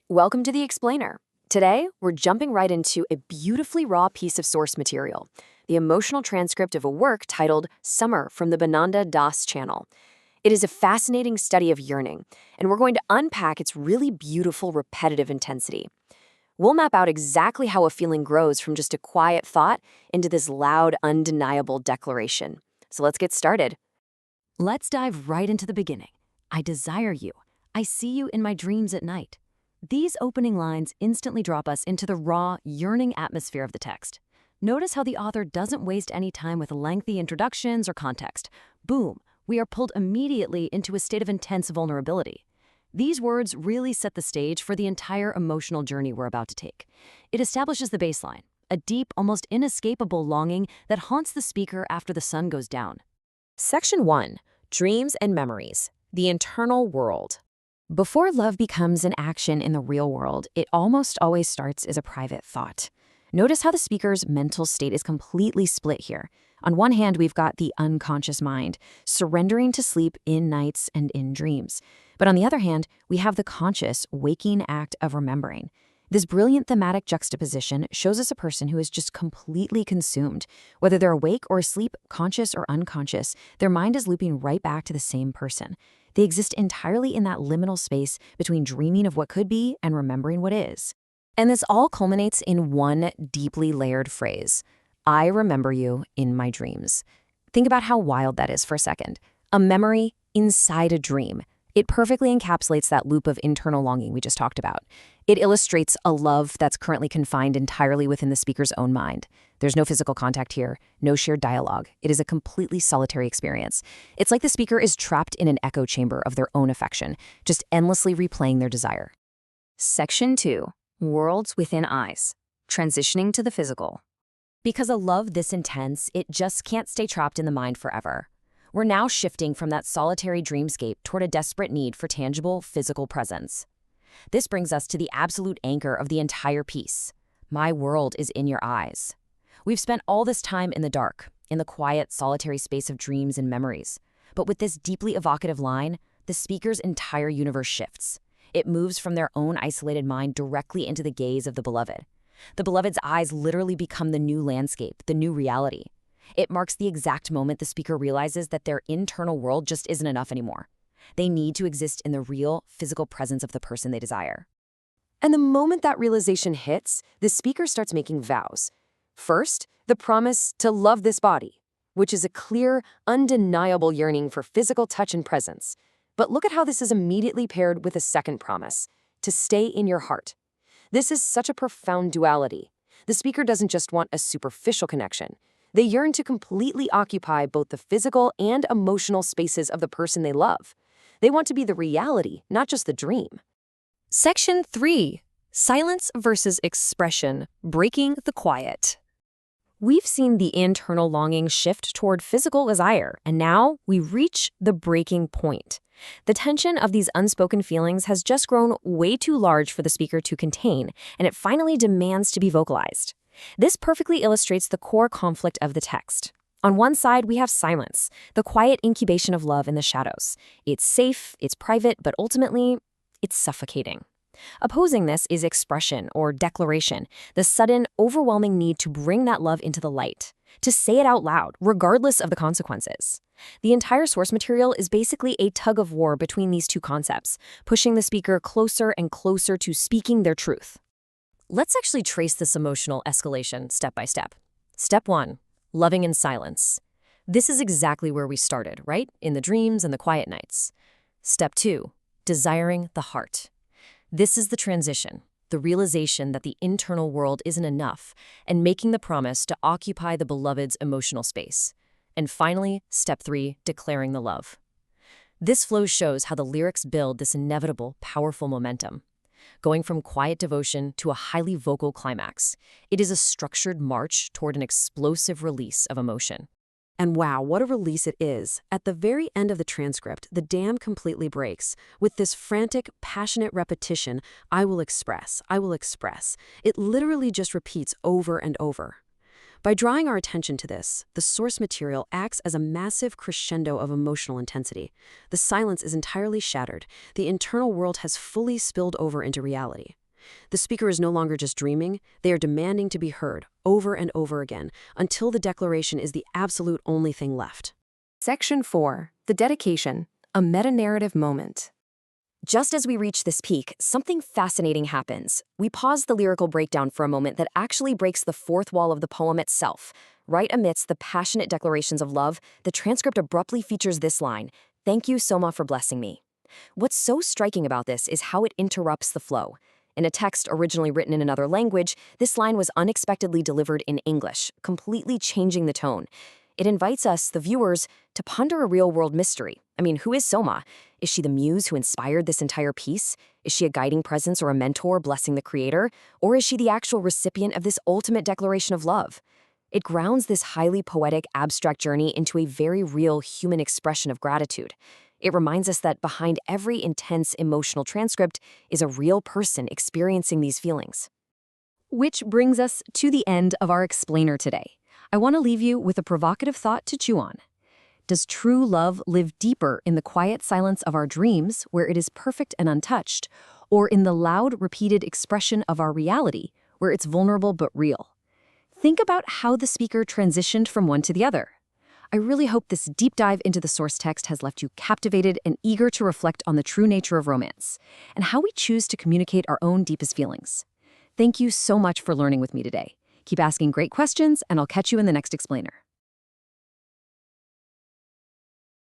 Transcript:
Welcome to The Explainer. Today, we're jumping right into a beautifully raw piece of source material, the emotional transcript of a work titled Summer from the Bananda Das channel. It is a fascinating study of yearning, and we're going to unpack its really beautiful repetitive intensity. We'll map out exactly how a feeling grows from just a quiet thought into this loud, undeniable declaration. So let's get started. Let's dive right into the beginning. I desire you. I see you in my dreams at night. These opening lines instantly drop us into the raw, yearning atmosphere of the text. Notice how the author doesn't waste any time with lengthy introductions or context. Boom, we are pulled immediately into a state of intense vulnerability. These words really set the stage for the entire emotional journey we're about to take. It establishes the baseline, a deep, almost inescapable longing that haunts the speaker after the sun goes down. Section 1. Dreams and Memories. The Internal World. Before love becomes an action in the real world, it almost always starts as a private thought. Notice how the speaker's mental state is completely split here. On one hand, we've got the unconscious mind, surrendering to sleep in nights and in dreams. But on the other hand, we have the conscious, waking act of remembering. This brilliant thematic juxtaposition shows us a person who is just completely consumed. Whether they're awake or asleep, conscious or unconscious, their mind is looping right back to the same person. They exist entirely in that liminal space between dreaming of what could be and remembering what is. And this all culminates in one deeply layered phrase: I remember you in my dreams. Think about how wild that is for a second. A memory inside a dream. It perfectly encapsulates that loop of internal longing we just talked about. It illustrates a love that's currently confined entirely within the speaker's own mind. There's no physical contact here, no shared dialogue. It is a completely solitary experience. It's like the speaker is trapped in an echo chamber of their own affection, just endlessly replaying their desire. Section 2. Worlds Within Eyes. Transitioning to the physical. Because a love this intense, it just can't stay trapped in the mind forever. We're now shifting from that solitary dreamscape toward a desperate need for tangible, physical presence. This brings us to the absolute anchor of the entire piece. My world is in your eyes. We've spent all this time in the dark, in the quiet, solitary space of dreams and memories. But with this deeply evocative line, the speaker's entire universe shifts. It moves from their own isolated mind directly into the gaze of the beloved. The beloved's eyes literally become the new landscape, the new reality. It marks the exact moment the speaker realizes that their internal world just isn't enough anymore. They need to exist in the real, physical presence of the person they desire. And the moment that realization hits, the speaker starts making vows. First, the promise to love this body, which is a clear, undeniable yearning for physical touch and presence. But look at how this is immediately paired with a second promise, to stay in your heart. This is such a profound duality. The speaker doesn't just want a superficial connection. They yearn to completely occupy both the physical and emotional spaces of the person they love. They want to be the reality, not just the dream. Section 3. Silence versus expression, breaking the quiet. We've seen the internal longing shift toward physical desire, and now we reach the breaking point. The tension of these unspoken feelings has just grown way too large for the speaker to contain, and it finally demands to be vocalized. This perfectly illustrates the core conflict of the text. On one side, we have silence, the quiet incubation of love in the shadows. It's safe, it's private, but ultimately, it's suffocating. Opposing this is expression or declaration, the sudden, overwhelming need to bring that love into the light, to say it out loud, regardless of the consequences. The entire source material is basically a tug of war between these two concepts, pushing the speaker closer and closer to speaking their truth. Let's actually trace this emotional escalation step by step. Step 1, loving in silence. This is exactly where we started, right? In the dreams and the quiet nights. Step 2, desiring the heart. This is the transition, the realization that the internal world isn't enough, and making the promise to occupy the beloved's emotional space. And finally, step 3, declaring the love. This flow shows how the lyrics build this inevitable, powerful momentum. Going from quiet devotion to a highly vocal climax. It is a structured march toward an explosive release of emotion. And wow, what a release it is. At the very end of the transcript, the dam completely breaks. With this frantic, passionate repetition, I will express, I will express. It literally just repeats over and over. By drawing our attention to this, the source material acts as a massive crescendo of emotional intensity. The silence is entirely shattered. The internal world has fully spilled over into reality. The speaker is no longer just dreaming, they are demanding to be heard, over and over again, until the declaration is the absolute only thing left. Section 4. The dedication, a meta-narrative moment. Just as we reach this peak, something fascinating happens. We pause the lyrical breakdown for a moment that actually breaks the fourth wall of the poem itself. Right amidst the passionate declarations of love, the transcript abruptly features this line, "Thank you, Soma, for blessing me." What's so striking about this is how it interrupts the flow. In a text originally written in another language, this line was unexpectedly delivered in English, completely changing the tone. It invites us, the viewers, to ponder a real-world mystery. I mean, who is Soma? Is she the muse who inspired this entire piece? Is she a guiding presence or a mentor blessing the creator? Or is she the actual recipient of this ultimate declaration of love? It grounds this highly poetic, abstract journey into a very real human expression of gratitude. It reminds us that behind every intense emotional transcript is a real person experiencing these feelings. Which brings us to the end of our explainer today. I want to leave you with a provocative thought to chew on. Does true love live deeper in the quiet silence of our dreams, where it is perfect and untouched, or in the loud, repeated expression of our reality, where it's vulnerable but real? Think about how the speaker transitioned from one to the other. I really hope this deep dive into the source text has left you captivated and eager to reflect on the true nature of romance, and how we choose to communicate our own deepest feelings. Thank you so much for learning with me today. Keep asking great questions, and I'll catch you in the next explainer.